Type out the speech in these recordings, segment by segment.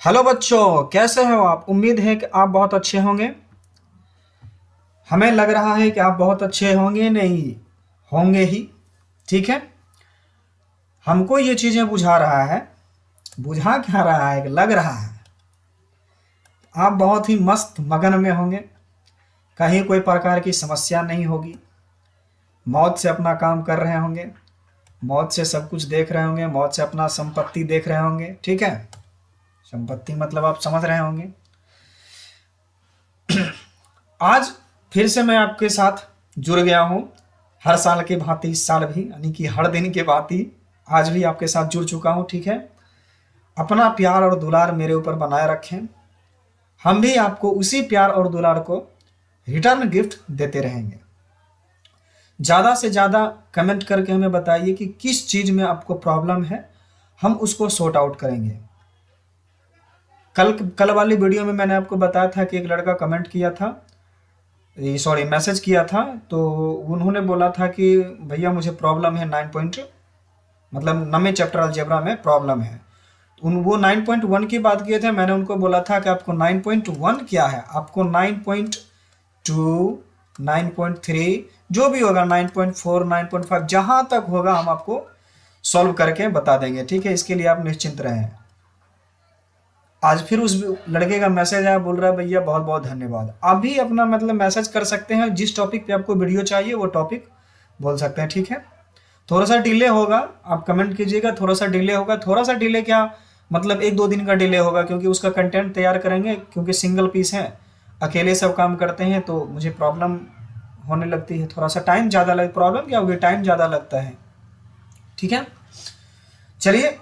Hello बच्चों, कैसे हो आप? उम्मीद है कि आप बहुत अच्छे होंगे। हमें लग रहा है कि आप बहुत अच्छे होंगे, नहीं होंगे ही। ठीक है, हमको ये चीज़ें बुझा रहा है। बुझा क्या रहा है कि लग रहा है आप बहुत ही मस्त मगन में होंगे। कहीं कोई प्रकार की समस्या नहीं होगी। मौत से अपना काम कर रहे होंगे, मौत से सब कुछ देख रहे होंगे, मौत से अपना संपत्ति देख रहे होंगे। ठीक है, संपत्ति मतलब आप समझ रहे होंगे। आज फिर से मैं आपके साथ जुड़ गया हूँ। हर साल के भांति इस साल भी, यानी कि हर दिन के भांति आज भी आपके साथ जुड़ चुका हूँ। ठीक है, अपना प्यार और दुलार मेरे ऊपर बनाए रखें। हम भी आपको उसी प्यार और दुलार को रिटर्न गिफ्ट देते रहेंगे। ज़्यादा से ज़्यादा कमेंट करके हमें बताइए कि किस चीज़ में आपको प्रॉब्लम है, हम उसको सॉर्ट आउट करेंगे। कल कल वाली वीडियो में मैंने आपको बताया था कि एक लड़का कमेंट किया था, सॉरी मैसेज किया था, तो उन्होंने बोला था कि भैया मुझे प्रॉब्लम है 9 पॉइंट, मतलब 9वें चैप्टर अलजेब्रा में प्रॉब्लम है। वो 9.1 की बात किए थे। मैंने उनको बोला था कि आपको 9.1 क्या है, आपको 9.2, 9.3 जो भी होगा, 9.4, 9.5 जहाँ तक होगा हम आपको सॉल्व करके बता देंगे। ठीक है, इसके लिए आप निश्चिंत रहें। आज फिर उस लड़के का मैसेज आया, बोल रहा है भैया बहुत बहुत धन्यवाद। आप भी अपना मतलब मैसेज कर सकते हैं, जिस टॉपिक पे आपको वीडियो चाहिए वो टॉपिक बोल सकते हैं। ठीक है, थोड़ा सा डिले होगा, आप कमेंट कीजिएगा। थोड़ा सा डिले होगा, थोड़ा सा डिले क्या मतलब 1-2 दिन का डिले होगा, क्योंकि उसका कंटेंट तैयार करेंगे। क्योंकि सिंगल पीस है, अकेले सब काम करते हैं, तो मुझे प्रॉब्लम होने लगती है। थोड़ा सा टाइम ज़्यादा लग, प्रॉब्लम क्या होगी, टाइम ज़्यादा लगता है। ठीक है, चलिए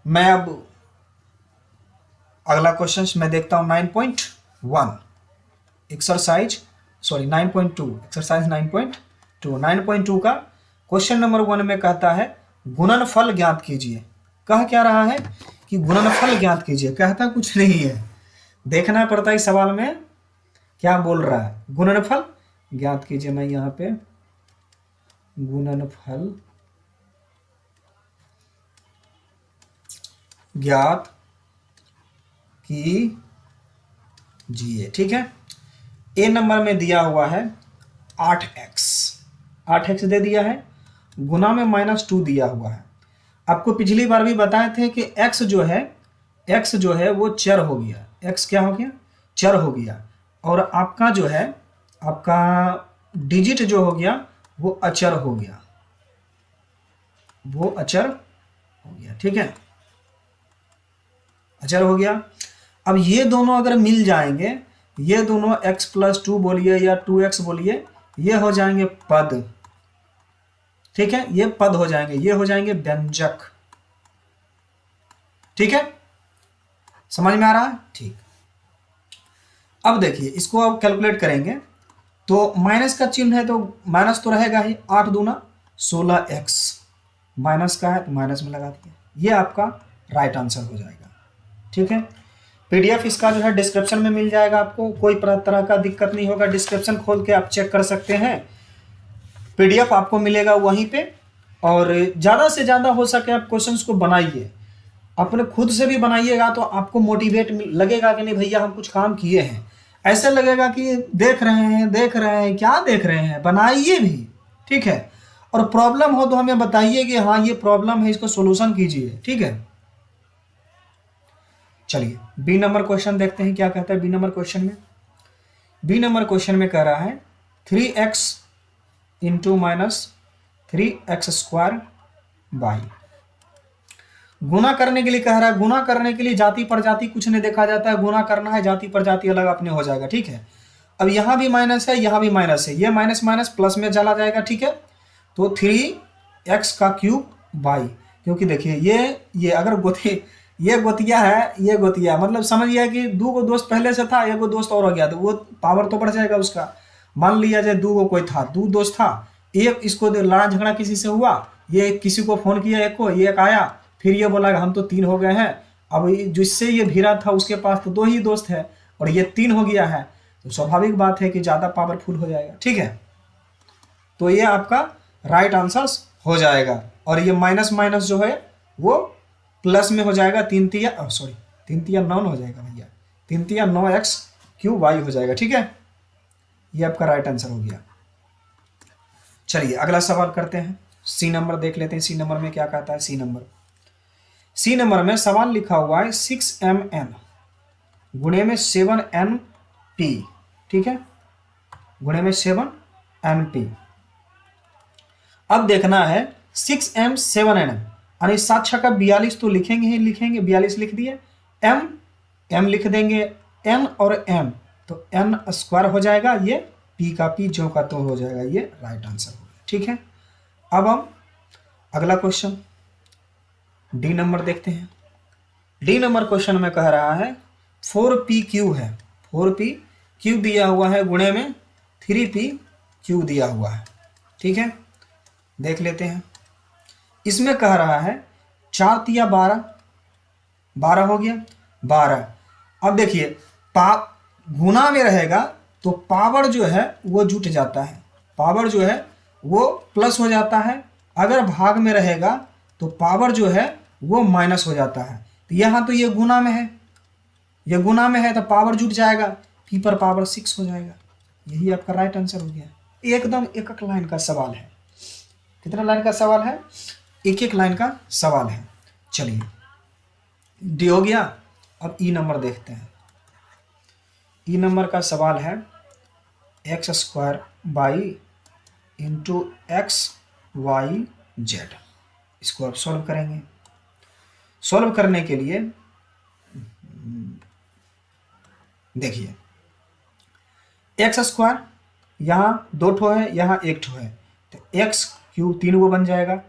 मैं अब अगला क्वेश्चन मैं देखता हूँ। 9.1 एक्सरसाइज, सॉरी 9.2 एक्सरसाइज 9.2 का क्वेश्चन नंबर 1 में कहता है गुणनफल ज्ञात कीजिए। कह क्या रहा है कि गुणनफल ज्ञात कीजिए, कहता कुछ नहीं है। देखना पड़ता है इस सवाल में क्या बोल रहा है। गुणनफल ज्ञात कीजिए, मैं यहाँ पे गुणनफल ज्ञात कीजिए। ठीक है, ए नंबर में दिया हुआ है 8x, 8x दे दिया है, गुना में -2 दिया हुआ है। आपको पिछली बार भी बताए थे कि x जो है वो चर हो गया। x क्या हो गया, चर हो गया। और आपका जो है, आपका डिजिट जो हो गया वो अचर हो गया, वो अचर हो गया। ठीक है, अचर हो गया। अब ये दोनों अगर मिल जाएंगे, ये दोनों x+2 बोलिए या 2x बोलिए, ये हो जाएंगे पद। ठीक है, ये पद हो जाएंगे, ये हो जाएंगे व्यंजक। ठीक है, समझ में आ रहा है? ठीक। अब देखिए, इसको अब कैलकुलेट करेंगे तो माइनस का चिन्ह है तो माइनस तो रहेगा ही। 8 दूना 16x, माइनस का है तो माइनस में लगा दिया। ये आपका राइट आंसर हो जाएगा। ठीक है, पीडीएफ इसका जो है डिस्क्रिप्शन में मिल जाएगा। आपको कोई तरह का दिक्कत नहीं होगा, डिस्क्रिप्शन खोल के आप चेक कर सकते हैं। पीडीएफ आपको मिलेगा वहीं पे। और ज़्यादा से ज़्यादा हो सके आप क्वेश्चंस को बनाइए, अपने खुद से भी बनाइएगा, तो आपको मोटिवेट लगेगा कि नहीं भैया हम कुछ काम किए हैं। ऐसे लगेगा कि देख रहे हैं, क्या देख रहे हैं, बनाइए भी। ठीक है, और प्रॉब्लम हो तो हमें बताइए कि हाँ ये प्रॉब्लम है, इसको सोल्यूशन कीजिए। ठीक है, चलिए बी नंबर क्वेश्चन देखते हैं क्या कहता है। बी नंबर क्वेश्चन में कह रहा है 3x इंटू -3x² बाई, गुना करने के लिए कह रहा है। गुना करने के लिए जाति प्रजाति कुछ नहीं देखा जाता है, गुना करना है, जाति प्रजाति अलग अपने हो जाएगा। ठीक है, अब यहाँ भी माइनस है, यहाँ भी माइनस है, ये माइनस माइनस प्लस में चला जाएगा। ठीक है, तो 3x³ बाई, क्योंकि देखिए ये अगर ये गोतिया है, ये गोतिया मतलब समझिए कि 2 दोस्त पहले से था, 1 दोस्त और हो गया, तो वो पावर तो बढ़ जाएगा उसका। मान लिया जाए 2 कोई था, 2 दोस्त था, एक इसको लड़ा झगड़ा किसी से हुआ, ये किसी को फोन किया, एक को, ये एक आया, फिर ये बोला हम तो 3 हो गए हैं। अब जिससे ये भिड़ा था उसके पास तो 2 ही दोस्त है, और ये 3 हो गया है, तो स्वाभाविक बात है कि ज़्यादा पावरफुल हो जाएगा। ठीक है, तो ये आपका राइट आंसर हो जाएगा। और ये माइनस माइनस जो है वो प्लस में हो जाएगा 3 9 हो जाएगा भैया, 3 9x क्यूब वाई हो जाएगा। ठीक है, ये आपका राइट आंसर हो गया। चलिए अगला सवाल करते हैं, सी नंबर देख लेते हैं। सी नंबर में क्या कहता है? सी नंबर में सवाल लिखा हुआ है 6mn गुणे में 7np। ठीक है, गुणे में 7np। अब देखना है 6m 7n, यानी 7 छक्का 42 तो लिखेंगे ही लिखेंगे, 42 लिख दिए। m लिख देंगे, n और m तो n स्क्वायर हो जाएगा, ये p का p जो का तो हो जाएगा, ये राइट आंसर हो गया। ठीक है, अब हम अगला क्वेश्चन डी नंबर देखते हैं। डी नंबर क्वेश्चन में कह रहा है 4pq है, 4pq दिया हुआ है गुणे में 3pq दिया हुआ है। ठीक है, देख लेते हैं। इसमें कह रहा है 4 तिया 12, 12 हो गया 12। अब देखिए गुना में रहेगा तो पावर जो है वो जुट जाता है, पावर जो है वो प्लस हो जाता है। अगर भाग में रहेगा तो पावर जो है वो माइनस हो जाता है। तो यहाँ तो ये गुना में है, ये गुना में है तो पावर जुट जाएगा, p पर पावर 6 हो जाएगा। यही आपका राइट आंसर हो गया। एकदम एक एक लाइन का सवाल है। कितना लाइन का सवाल है? एक एक लाइन का सवाल है। चलिए डी हो गया। अब ई नंबर देखते हैं। ई नंबर का सवाल है X square by into X Y Z. इसको अब सॉल्व करेंगे। सॉल्व करने के लिए देखिए एक्स स्क्वायर यहाँ 2 ठो है, यहाँ 1 ठो है, तो एक्स क्यूब 3 गो बन जाएगा।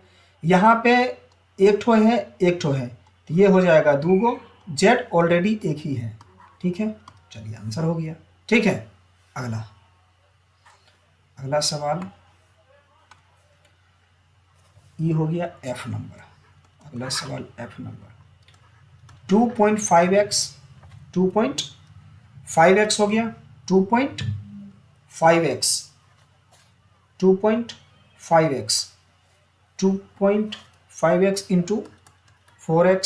यहाँ पे 1 ठो है, 1 ठो है, तो ये हो जाएगा 2 गो। जेड ऑलरेडी एक ही है। ठीक है, चलिए आंसर हो गया। ठीक है, अगला सवाल ये हो गया एफ नंबर। अगला सवाल एफ नंबर 2.5x 2.5x हो गया 2.5x 2.5x 2.5x into 4x,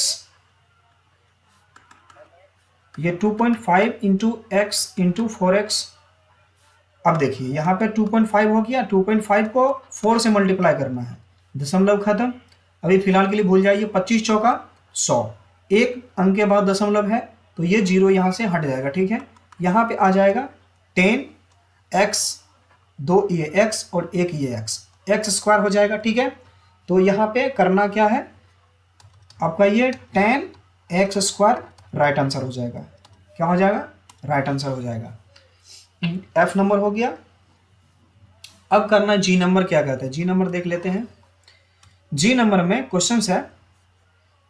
ये 2.5 इंटू x इंटू 4x। अब देखिए यहाँ पे 2.5 हो गया, 2.5 को 4 से मल्टीप्लाई करना है, दशमलव खत्म। अभी फिलहाल के लिए भूल जाइए, 25 चौका 100, एक अंक के बाद दशमलव है तो ये 0 यहाँ से हट जाएगा। ठीक है, यहाँ पे आ जाएगा 10x, 2 ये x और 1 ये x स्क्वायर हो जाएगा। ठीक है, तो यहाँ पे करना क्या है आपका, ये 10x स्क्वायर राइट आंसर हो जाएगा। क्या हो जाएगा? राइट आंसर हो जाएगा। एफ नंबर हो गया। अब करना जी नंबर क्या कहते हैं। जी नंबर देख लेते हैं। जी नंबर में क्वेश्चन है,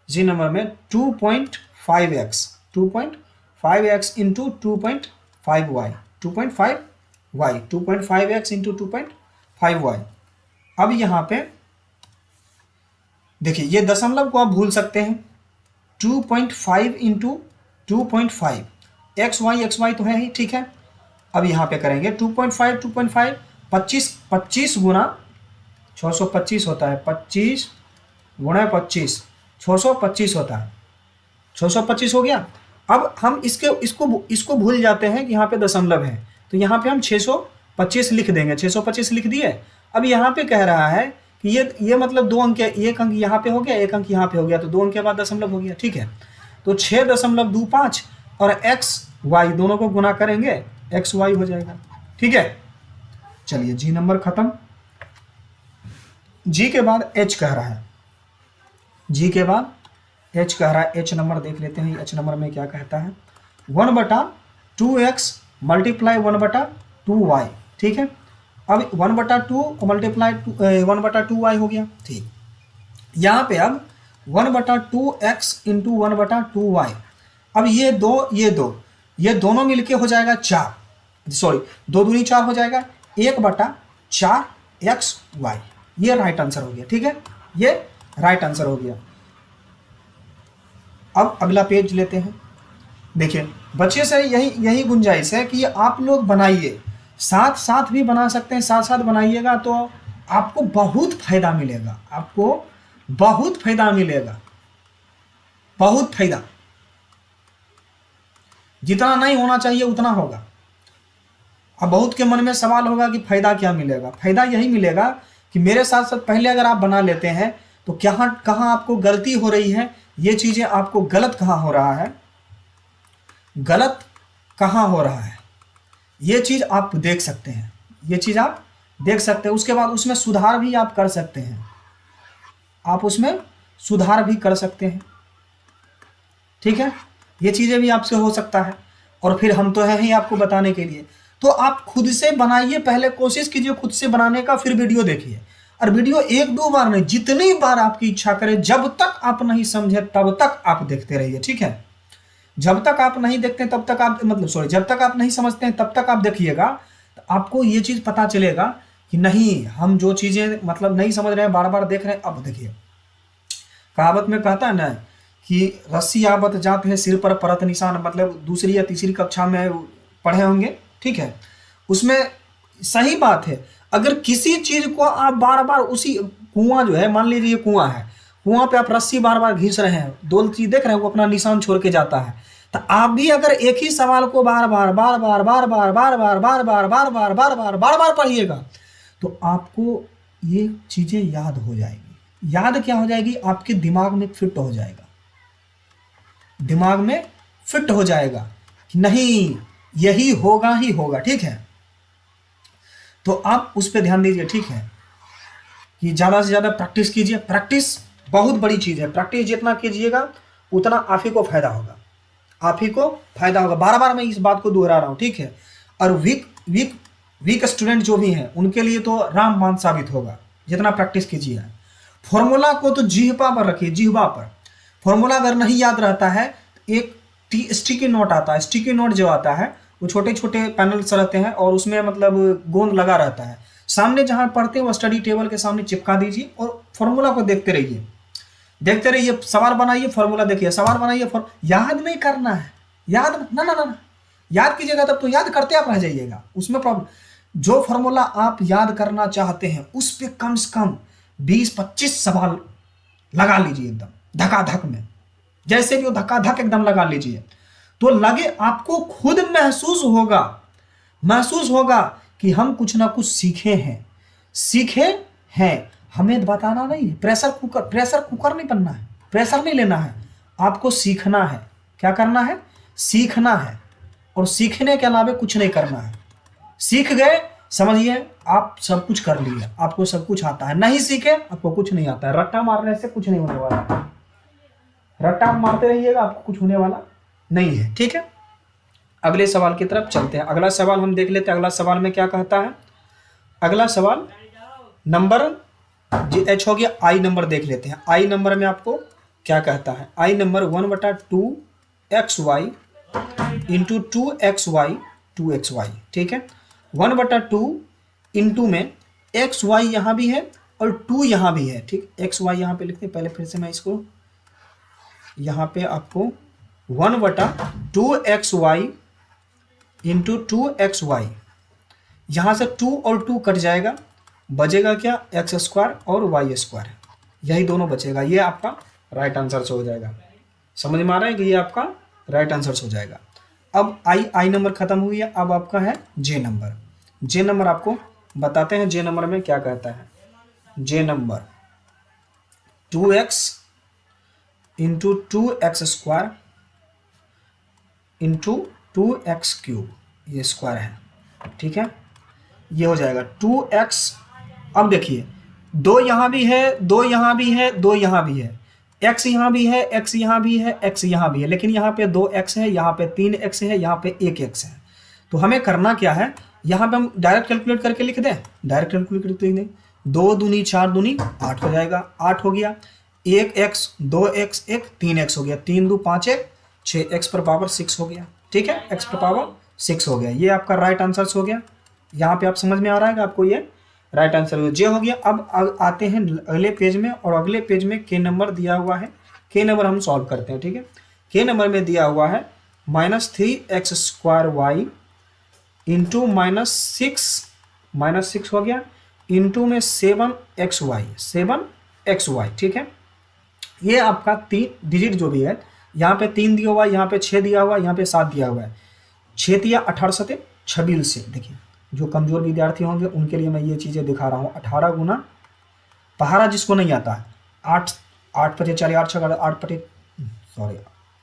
जी नंबर में 2.5x 2.5x into 2.5y 2.5y 2.5x into 2.5y। अब यहाँ पे देखिए ये दशमलव को आप भूल सकते हैं। 2.5 इंटू 2.5 xy तो है ही। ठीक है, अब यहाँ पे करेंगे 2.5 25 गुना 625 होता है, 25 गुणा 25 625 होता है, 625 हो गया। अब हम इसको भूल जाते हैं कि यहाँ पे दशमलव है, तो यहाँ पे हम 625 लिख देंगे। 625 लिख दिए। अब यहाँ पे कह रहा है कि ये मतलब 2 अंक, एक अंक यहाँ पे हो गया, एक अंक यहाँ पे हो गया, तो 2 अंक के बाद दशमलव हो गया। ठीक है, तो 6.25 और x y दोनों को गुना करेंगे, x y हो जाएगा। ठीक है, चलिए जी नंबर खत्म। जी के बाद h कह रहा है, जी के बाद h कह रहा है। h नंबर देख लेते हैं। h नंबर में क्या कहता है, 1/2x मल्टीप्लाई 1/2y। ठीक है, अब 1/2 मल्टीप्लाई 1/2y हो गया। ठीक, यहाँ पे अब 1/2x इंटू 1/2y। अब ये दोनों मिलके हो जाएगा 4, सॉरी 2 दूनी 4 हो जाएगा, 1/4xy। ये राइट आंसर हो गया। ठीक है, ये राइट आंसर हो गया। अब अगला पेज लेते हैं। देखिए बच्चे से यही गुंजाइश है कि आप लोग बनाइए, साथ भी बना सकते हैं, साथ बनाइएगा तो आपको बहुत फायदा मिलेगा, आपको बहुत फायदा मिलेगा। बहुत फायदा, जितना नहीं होना चाहिए उतना होगा। अब बहुत के मन में सवाल होगा कि फायदा क्या मिलेगा। फायदा यही मिलेगा कि मेरे साथ साथ पहले अगर आप बना लेते हैं तो कहाँ कहाँ आपको गलती हो रही है, ये चीजें आपको गलत कहाँ हो रहा है, गलत कहाँ हो रहा है, ये चीज आप देख सकते हैं, ये चीज आप देख सकते हैं। उसके बाद उसमें सुधार भी आप कर सकते हैं, आप उसमें सुधार भी कर सकते हैं, ठीक है। ये चीजें भी आपसे हो सकता है, और फिर हम तो हैं ही आपको बताने के लिए। तो आप खुद से बनाइए, पहले कोशिश कीजिए खुद से बनाने का, फिर वीडियो देखिए। और वीडियो एक दो बार नहीं, जितनी बार आपकी इच्छा करे, जब तक आप नहीं समझे तब तक आप देखते रहिए, ठीक है। जब तक आप नहीं देखते तब तक आप जब तक आप नहीं समझते हैं तब तक आप देखिएगा, तो आपको ये चीज पता चलेगा कि नहीं, हम जो चीजें नहीं समझ रहे हैं, बार बार देख रहे हैं। अब देखिए, कहावत में कहता है ना कि रस्सी आवत जात है सिर पर परत निशान, दूसरी या तीसरी कक्षा में पढ़े होंगे, ठीक है। उसमें सही बात है, अगर किसी चीज को आप बार बार उसी कुआं जो है, मान लीजिए कुआं है, कुआं पे आप रस्सी बार बार घिस रहे हैं, दो चीज देख रहे हैं, वो अपना निशान छोड़ के जाता है। तो आप भी अगर एक ही सवाल को बार बार बार बार बार बार बार बार बार बार बार बार बार बार बार बार पढ़िएगा तो आपको ये चीजें याद हो जाएगी। याद क्या हो जाएगी, आपके दिमाग में फिट हो जाएगा, दिमाग में फिट हो जाएगा कि नहीं, यही होगा ही होगा, ठीक है। तो आप उस पर ध्यान दीजिए, ठीक है, कि ज्यादा से ज्यादा प्रैक्टिस कीजिए। प्रैक्टिस बहुत बड़ी चीज है, प्रैक्टिस जितना कीजिएगा उतना आप ही को फायदा होगा, आप ही को फायदा होगा। बार बार मैं इस बात को दोहरा रहा हूं, ठीक है। और वीक स्टूडेंट जो भी हैं उनके लिए तो रामबाण साबित होगा, जितना प्रैक्टिस कीजिए। फॉर्मूला को तो जिह्वा पर रखिए, जिह्वा पर। फॉर्मूला अगर नहीं याद रहता है, एक स्टिकी नोट आता है, स्टिकी नोट जो आता है वो छोटे छोटे पैनल्स रहते हैं और उसमें गोंद लगा रहता है, सामने जहां पढ़ते हैं वो स्टडी टेबल के सामने चिपका दीजिए और फॉर्मूला को देखते रहिए, देखते रहिए। सवाल बनाइए, फॉर्मूला देखिए, सवाल बनाइए, याद नहीं करना है, याद ना ना ना याद कीजिएगा तब तो याद करते आप रह जाइएगा, उसमें प्रॉब्लम। जो फॉर्मूला आप याद करना चाहते हैं उस पर कम से कम 20-25 सवाल लगा लीजिए, एकदम धकाधक में, जैसे भी वो धकाधक एकदम लगा लीजिए। तो लगे आपको खुद महसूस होगा कि हम कुछ ना कुछ सीखे हैं। हमें बताना नहीं है, प्रेशर कुकर नहीं बनना है, प्रेशर नहीं लेना है, आपको सीखना है। क्या करना है, सीखना है, और सीखने के अलावा कुछ नहीं करना है। सीख गए, समझिए आप सब कुछ कर लिए, आपको सब कुछ आता है। नहीं सीखे, आपको कुछ नहीं आता है। रट्टा मारने से कुछ नहीं होने वाला, रट्टा मारते रहिएगा, आपको कुछ होने वाला नहीं है, ठीक है। अगले सवाल की तरफ चलते हैं। अगला सवाल हम देख लेते हैं। अगला सवाल में क्या कहता है, अगला सवाल नंबर एच हो गया, आई नंबर देख लेते हैं। आई नंबर में आपको क्या कहता है, आई number 1/2xy into 2xy 2xy, ठीक है। 1/2 इंटू में xy यहां भी है और 2 यहां भी है, ठीक। xy यहां पे लिखते हैं, पहले फिर से मैं इसको यहां पे आपको 1/2xy इंटू 2xy, यहां से 2 और 2 कट जाएगा, बचेगा क्या, x² और y², यही दोनों बचेगा। ये आपका राइट आंसर हो जाएगा। समझ में आ रहा है कि ये आपका राइट आंसर हो जाएगा। अब आई नंबर खत्म हुई है, अब आपका है जे नंबर। जे नंबर आपको बताते हैं, जे नंबर में क्या कहता है। जे number 2x into 2x² into 2x³, ये स्क्वायर है, ठीक है। ये हो जाएगा 2x। अब देखिए, 2 यहां भी है, 2 यहां भी है, 2 यहां भी है, x यहां भी है, x यहां भी है, x यहां भी है, लेकिन यहां पे 2x है, यहां पे 3x है, यहां पे 1x है। तो हमें करना क्या है, यहां पे हम डायरेक्ट कैलकुलेट करके लिख दें, डायरेक्ट कैलकुलेट करके लिख दें। 2 दूनी 4 दूनी 8 हो जाएगा, 8 हो गया। 1x 2x 1 3x हो गया, 3 2 5 1 6x पर पावर 6 हो गया, ठीक है। x पर पावर 6 हो गया, ये आपका राइट आंसर हो गया। यहाँ पे आप समझ में आ रहा है कि आपको ये राइट आंसर हो गया, जे हो गया। अब आते हैं अगले पेज में, और अगले पेज में के नंबर दिया हुआ है, के नंबर हम सॉल्व करते हैं, ठीक है। के नंबर में दिया हुआ है -3x² इंटू -6 हो गया, इंटू में 7xy, ठीक है। ये आपका 3 डिजिट जो भी है, यहाँ पे 3 दिया हुआ है, यहाँ पे 6 दिया हुआ है, यहाँ पे 7 दिया हुआ है। 6 दिया 18 सते 26 से, देखिए जो कमजोर विद्यार्थी होंगे उनके लिए मैं ये चीज़ें दिखा रहा हूँ। 18 गुना पहाड़ा जिसको नहीं आता है, 8 8 पचे 4 8 6 8 पटे सॉरी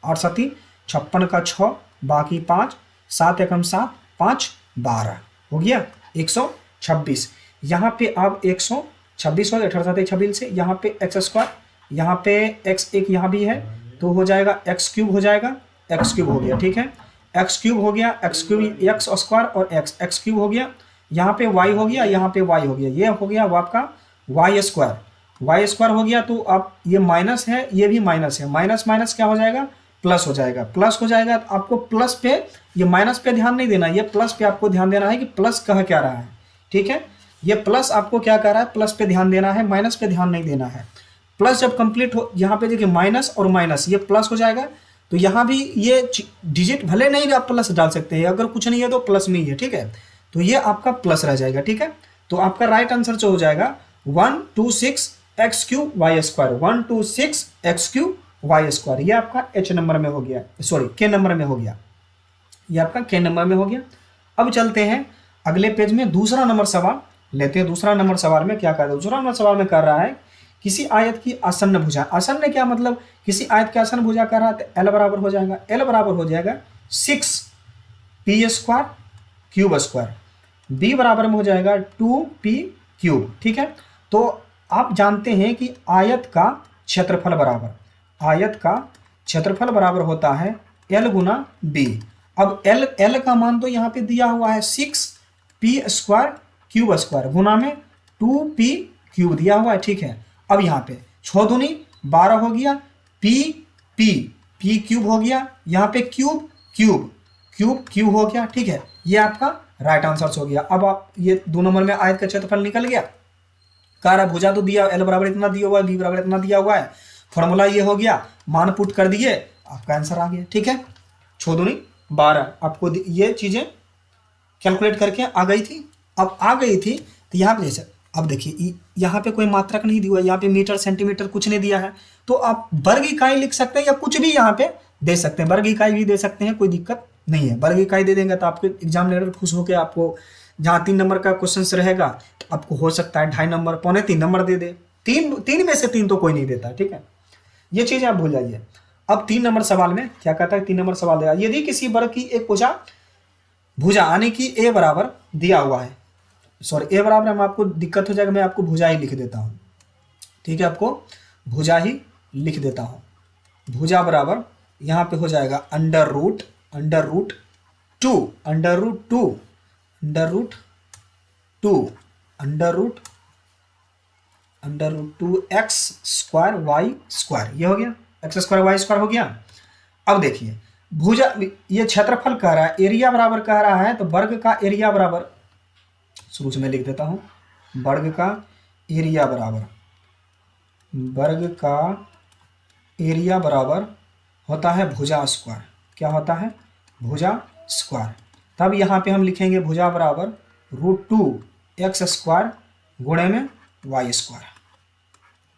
8 7 56 का 6 बाकी 5 7 एकम 7 5 12 हो गया 126। यहाँ पे अब 126 हो गया 18 7 26 से। यहाँ पे एक्स स्क्वायर, यहाँ पे एक्स एक यहाँ भी है तो हो जाएगा एक्स क्यूब, हो जाएगा एक्स क्यूब हो गया, ठीक है एक्स क्यूब हो गया, एक्स क्यूब एक्स स्क्वायर और एक्स एक्स क्यूब हो गया। यहाँ पे वाई हो गया, यहाँ पे वाई हो गया, ये हो गया वो आपका वाई स्क्वायर हो गया। तो अब ये माइनस है, ये भी माइनस है, माइनस माइनस क्या हो जाएगा, प्लस हो जाएगा, प्लस हो जाएगा। तो आपको प्लस पे, ये माइनस पे ध्यान नहीं देना, ये प्लस पे आपको ध्यान देना है कि प्लस कह क्या रहा है, ठीक है ये प्लस आपको क्या कर रहा है, प्लस पे ध्यान देना है, माइनस पे ध्यान नहीं देना है। प्लस जब कंप्लीट हो, यहाँ पे देखिए माइनस और माइनस ये प्लस हो जाएगा। तो यहाँ भी ये डिजिट भले नहीं आप प्लस डाल सकते हैं, अगर कुछ नहीं है तो प्लस में ही है, ठीक है तो ये आपका प्लस रह जाएगा, ठीक है। तो आपका राइट आंसर जो हो जाएगा 126 X Q Y square, 126 X Q Y square, ये आपका एच नंबर में हो गया, सॉरी के नंबर में हो गया, ये आपका के नंबर में हो गया। अब चलते हैं अगले पेज में, दूसरा नंबर सवाल लेते हैं। दूसरा नंबर सवाल में क्या कर रहा है, दूसरा नंबर सवाल में कर रहा है किसी आयत की आसन्न भुजा, आसन्न क्या मतलब, किसी आयत की आसन्न भुजा कर रहा है तो एल बराबर हो जाएगा, एल बराबर हो जाएगा 6 P square cube square, B बराबर में हो जाएगा 2 पी क्यूब, ठीक है। तो आप जानते हैं कि आयत का क्षेत्रफल बराबर, आयत का क्षेत्रफल बराबर होता है एल गुना बी। अब एल का मान तो यहाँ पे दिया हुआ है 6 पी स्क्वायर क्यूब स्क्वायर गुना में 2 पी क्यूब दिया हुआ है, ठीक है। अब यहाँ पे 6 दूनी 12 हो गया, पी क्यूब हो गया, यहाँ पे क्यूब क्यूब क्यूब क्यूब हो गया, ठीक है ये आपका राइट आंसर हो गया। अब आप ये 2 नंबर में आयत का क्षेत्रफल निकल गया, कार भुजा तो दिया एल बराबर इतना दिया हुआ है, बी बराबर इतना दिया हुआ है, फॉर्मूला ये हो गया, मान पुट कर दिए, आपका आंसर आ गया, ठीक है 6 दूनी 12। आपको ये चीजें कैलकुलेट करके आ गई थी, अब आ गई थी तो यहाँ पे जैसे अब देखिए यहाँ पे कोई मात्रक नहीं दिया हुआ, यहाँ पे मीटर सेंटीमीटर कुछ नहीं दिया है, तो आप वर्ग इकाई लिख सकते हैं या कुछ भी यहाँ पे दे सकते हैं, वर्ग इकाई भी दे सकते हैं, कोई दिक्कत नहीं है। वर्ग इकाई दे देंगे तो आपके एग्जामिनर खुश होकर आपको जहाँ 3 नंबर का क्वेश्चन रहेगा तो आपको हो सकता है 2.5 नंबर 2.25 नंबर दे दे, 3 में से 3 तो कोई नहीं देता, ठीक है ये चीज आप भूल जाइए। अब 3 नंबर सवाल में क्या कहता है, 3 नंबर सवाल देगा, यदि किसी वर्ग की एक भुजा यानी कि ए बराबर दिया हुआ है, सॉरी ए बराबर हम आपको दिक्कत हो जाएगा, मैं आपको भुजा ही लिख देता हूँ, ठीक है आपको भुजा ही लिख देता हूँ। भुजा बराबर यहाँ पे हो जाएगा under root 2 X square Y square, ये हो गया एक्स स्क्वायर वाई स्क्वायर हो गया। अब देखिए भुजा ये क्षेत्रफल कह रहा है, एरिया बराबर कह रहा है, तो वर्ग का एरिया बराबर शुरू से मैं लिख देता हूं, वर्ग का एरिया बराबर होता है भुजा स्क्वायर, क्या होता है भुजा स्क्वायर। तब यहाँ पे हम लिखेंगे भुजा बराबर √2 एक्स स्क्वायर गुणे में वाई स्क्वायर,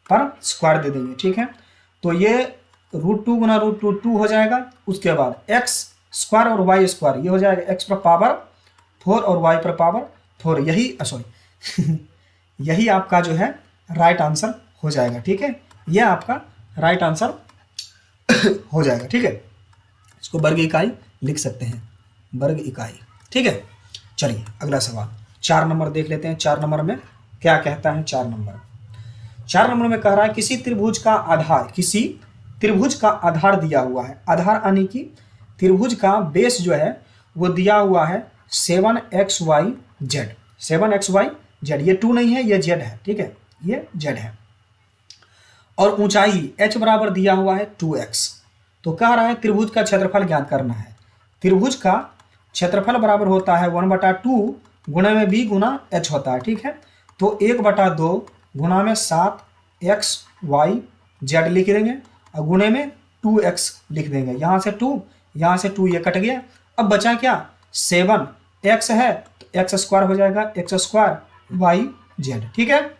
पर स्क्वायर दे देंगे, ठीक है। तो ये √2 गुना √2 हो जाएगा, उसके बाद एक्स स्क्वायर और वाई स्क्वायर ये हो जाएगा एक्स पर पावर 4 और वाई पर पावर 4, यही सॉरी यही आपका जो है राइट आंसर हो जाएगा, ठीक है यह आपका राइट आंसर हो जाएगा, ठीक है। इसको वर्ग इकाई लिख सकते हैं, वर्ग इकाई, ठीक है। चलिए अगला सवाल 4 नंबर देख लेते हैं। 4 नंबर में क्या कहता है, 4 नंबर में कह रहा है किसी त्रिभुज का आधार दिया हुआ है, आधार यानी कि त्रिभुज का बेस जो है वो दिया हुआ है 7xyz, 7xyz, ये 2 नहीं है ये z है, ठीक है ये z है, और ऊंचाई h बराबर दिया हुआ है 2x। तो कह रहा है त्रिभुज का क्षेत्रफल ज्ञात करना है। त्रिभुज का क्षेत्रफल बराबर होता है 1/2 गुणा में b गुना h होता है, ठीक है। तो 1/2 गुणा में 7xyz लिख देंगे और गुणे में 2x लिख देंगे, यहाँ से 2 यहाँ से 2 ये कट गया, अब बचा क्या 7x है तो एक्स स्क्वायर हो जाएगा x स्क्वायर वाई जेड, ठीक है।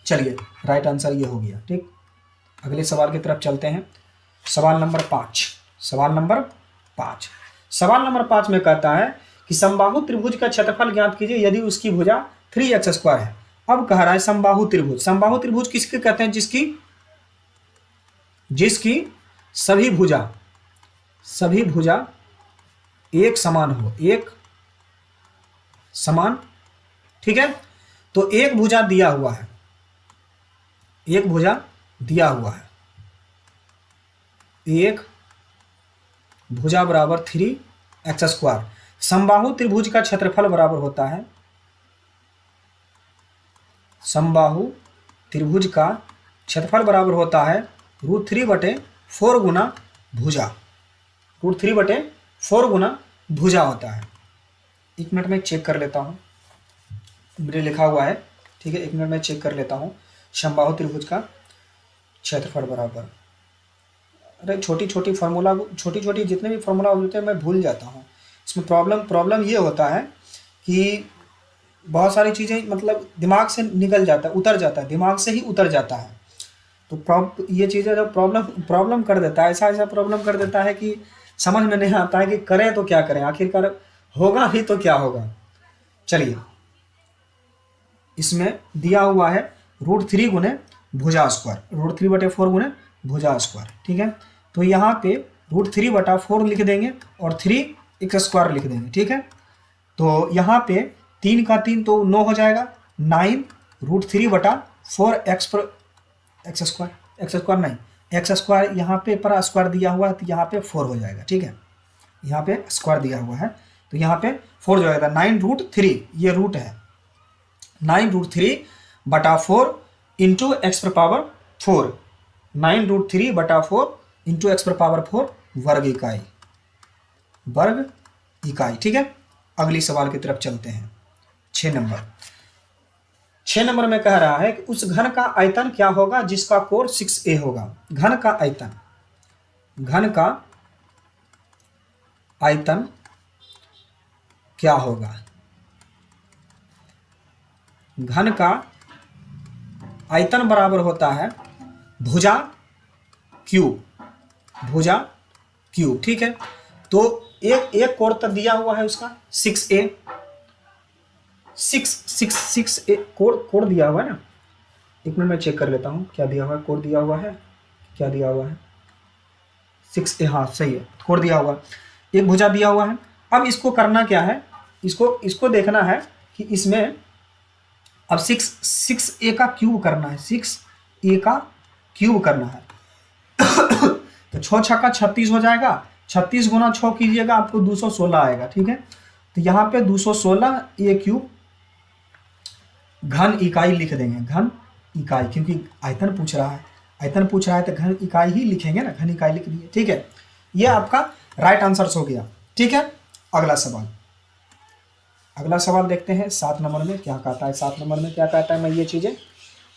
चलिए राइट आंसर ये हो गया, ठीक। अगले सवाल की तरफ चलते हैं। सवाल नंबर 5। सवाल नंबर 5 सवाल नंबर 5 में कहता है कि समबाहु त्रिभुज का क्षेत्रफल ज्ञात कीजिए यदि उसकी भुजा 3x² है। अब कह रहा है समबाहु त्रिभुज। समबाहु त्रिभुज किसके कहते हैं? जिसकी सभी भुजा एक समान हो, एक समान, ठीक है। तो एक भुजा दिया हुआ है, एक भुजा दिया हुआ है, एक भुजा बराबर 3x²। समबाहु त्रिभुज का क्षेत्रफल बराबर होता है, समबाहु त्रिभुज का क्षेत्रफल बराबर होता है √3/4 गुना भुजा। √3/4 गुना भुजा होता है। एक मिनट में चेक कर लेता हूँ, मेरे लिखा हुआ है, ठीक है। एक मिनट में चेक कर लेता हूँ। समबाहु त्रिभुज का क्षेत्रफल बराबर, अरे छोटी छोटी जितने भी फॉर्मूला होते हैं मैं भूल जाता हूँ। इसमें प्रॉब्लम ये होता है कि बहुत सारी चीज़ें मतलब दिमाग से निकल जाता है, उतर जाता है, दिमाग से ही उतर जाता है। तो ये चीज़ें जब प्रॉब्लम कर देता है, ऐसा प्रॉब्लम कर देता है कि समझ में नहीं आता है कि करें तो क्या करें, आखिरकार होगा ही तो क्या होगा। चलिए, इसमें दिया हुआ है √3 गुने भुजा स्क्वायर, √3/4 गुने भुजा स्क्वायर, ठीक है। तो यहाँ पे √3/4 लिख देंगे और 3x² लिख देंगे, ठीक है। तो यहाँ पे 3 का 3 तो 9 हो जाएगा, 9 √3/4 x² यहाँ पे पर स्क्वायर दिया हुआ है तो यहाँ पे 4 हो जाएगा, ठीक है। यहाँ पे स्क्वायर दिया हुआ है तो यहाँ पे 4 हो जाएगा। 9√3 ये रूट है, 9√3/4 इंटू x⁴, 9√3/4 इंटू x⁴ वर्ग इकाई, ठीक है। अगली सवाल की तरफ चलते हैं। 6 नंबर में कह रहा है कि उस घन का आयतन क्या होगा जिसका कोण 6a होगा। घन का आयतन क्या होगा? घन का आयतन बराबर होता है भुजा क्यूब, ठीक है। तो एक कोण तक दिया हुआ है उसका 6a, 6 कोण दिया हुआ है ना। एक मिनट में चेक कर लेता हूँ क्या दिया हुआ है, कोण दिया हुआ है, क्या दिया हुआ है 6a, हाँ सही है, कोण दिया हुआ, एक भुजा दिया हुआ है। अब इसको करना क्या है, इसको देखना है कि इसमें अब 6a का क्यूब करना है, 6a का क्यूब करना है। तो 6 छक्का 36 हो जाएगा, 36 गुना 6 कीजिएगा आपको 216 आएगा, ठीक है। तो यहाँ पे 216a³ घन इकाई लिख देंगे, घन इकाई, क्योंकि आयतन पूछ रहा है तो घन इकाई ही लिखेंगे ना, घन इकाई लिख दिए, ठीक है। ये आपका राइट आंसर हो गया, ठीक है। अगला सवाल देखते हैं 7 नंबर में क्या कहता है। 7 नंबर में क्या कहता है, मैं ये चीजें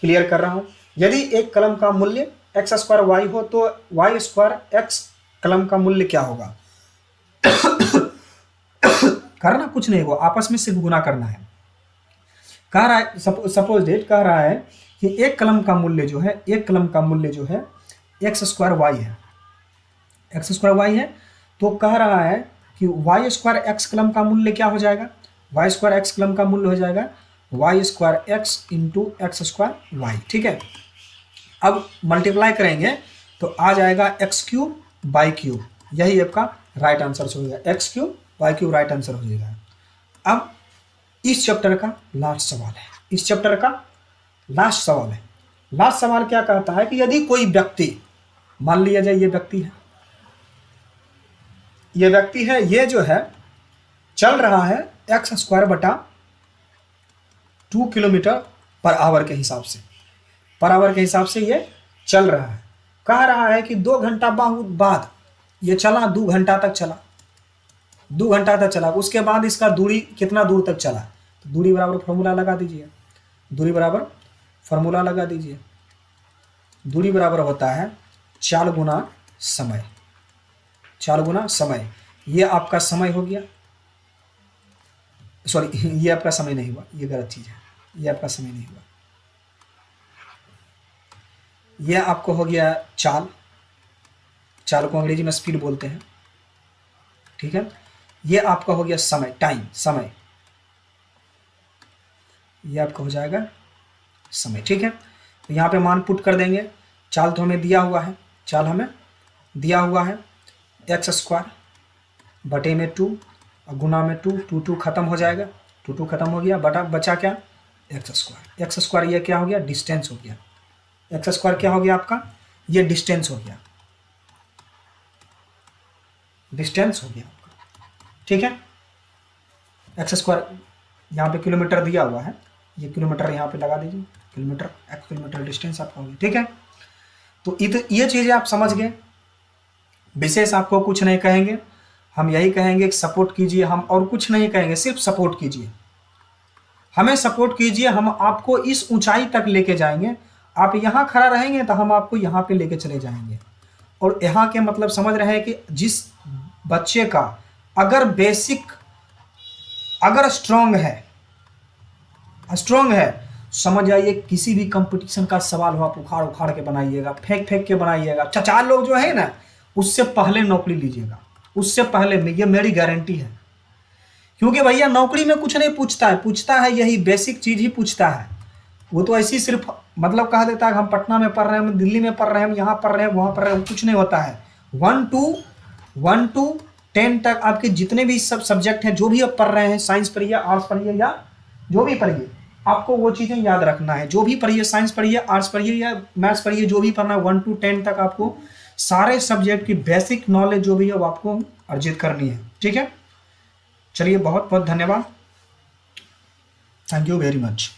क्लियर कर रहा हूं। यदि एक कलम का मूल्य x² y हो तो y² x कलम का मूल्य क्या होगा? करना कुछ नहीं होगा, आपस में सिर्फ गुना करना है। कह रहा है सपोज डेट कह रहा है कि एक कलम का मूल्य जो है x² y है, x² y है। तो कह रहा है कि y² x कलम का मूल्य क्या हो जाएगा? y² x कलम का मूल्य हो जाएगा y² x into x² y, ठीक है। अब मल्टीप्लाई करेंगे तो आ जाएगा x³ यही आपका राइट आंसर हो जाएगा, x³ राइट आंसर हो जाएगा। अब इस चैप्टर का लास्ट सवाल है, लास्ट सवाल क्या कहता है कि यदि कोई व्यक्ति, मान लिया जाए ये व्यक्ति है, ये जो है चल रहा है x² / 2 किलोमीटर पर आवर के हिसाब से ये चल रहा है। कह रहा है कि 2 घंटा बाद ये चला, 2 घंटा तक चला, उसके बाद इसका दूरी कितना दूर तक चला? तो दूरी बराबर फॉर्मूला लगा दीजिए, दूरी बराबर होता है 4 गुना समय। ये आपका समय हो गया, सॉरी ये आपका समय नहीं हुआ, ये गलत चीज है, ये आपका समय नहीं हुआ, ये आपको हो गया चाल, चाल को अंग्रेजी में स्पीड बोलते हैं, ठीक है। ये आपका हो गया समय, टाइम, समय, ये आपका हो जाएगा समय, ठीक है। तो यहाँ पे मान पुट कर देंगे। चाल तो हमें दिया हुआ है, चाल हमें दिया हुआ है x² बटे में 2 और गुना में 2, 2 2 खत्म हो जाएगा, 2 2 खत्म हो गया, बटा बचा क्या, x²। ये क्या हो गया, डिस्टेंस हो गया। x² क्या हो गया आपका, ये डिस्टेंस हो गया, डिस्टेंस हो गया आपका, ठीक है। x² यहाँ पे किलोमीटर दिया हुआ है, ये किलोमीटर यहाँ पे लगा दीजिए, किलोमीटर, किलोमीटर डिस्टेंस आपका हो गया, ठीक है। तो ये चीज़ें आप समझ गए। विशेष आपको कुछ नहीं कहेंगे, हम यही कहेंगे कि सपोर्ट कीजिए, हम और कुछ नहीं कहेंगे, सिर्फ सपोर्ट कीजिए, हमें सपोर्ट कीजिए, हम आपको इस ऊंचाई तक लेके जाएंगे। आप यहाँ खड़ा रहेंगे तो हम आपको यहाँ पे लेके चले जाएंगे। और यहाँ के मतलब समझ रहे हैं कि जिस बच्चे का अगर बेसिक अगर स्ट्रांग है, समझ जाइए किसी भी कंपटीशन का सवाल हो आप उखाड़ उखाड़ के बनाइएगा, फेंक फेंक के बनाइएगा। चचा लोग जो है ना, उससे पहले नौकरी लीजिएगा, उससे पहले, ये मेरी गारंटी है। क्योंकि भैया नौकरी में कुछ नहीं पूछता है यही बेसिक चीज ही पूछता है। वो तो ऐसी सिर्फ मतलब कह देता है हम पटना में पढ़ रहे हैं, हम दिल्ली में पढ़ रहे हैं, हम यहाँ पढ़ रहे हैं, वहाँ पढ़ रहे हैं, कुछ नहीं होता है। 1 to 10 तक आपके जितने भी सब सब्जेक्ट हैं, जो भी आप पढ़ रहे हैं, साइंस पढ़िए, आर्ट्स पढ़िए या जो भी पढ़िए, आपको वो चीज़ें याद रखना है। जो भी पढ़िए, साइंस पढ़िए, आर्ट्स पढ़िए या मैथ्स पढ़िए, जो भी पढ़ना है, 1 to 10 तक आपको सारे सब्जेक्ट की बेसिक नॉलेज जो भी है वो आपको अर्जित करनी है, ठीक है। चलिए, बहुत बहुत धन्यवाद, थैंक यू वेरी मच।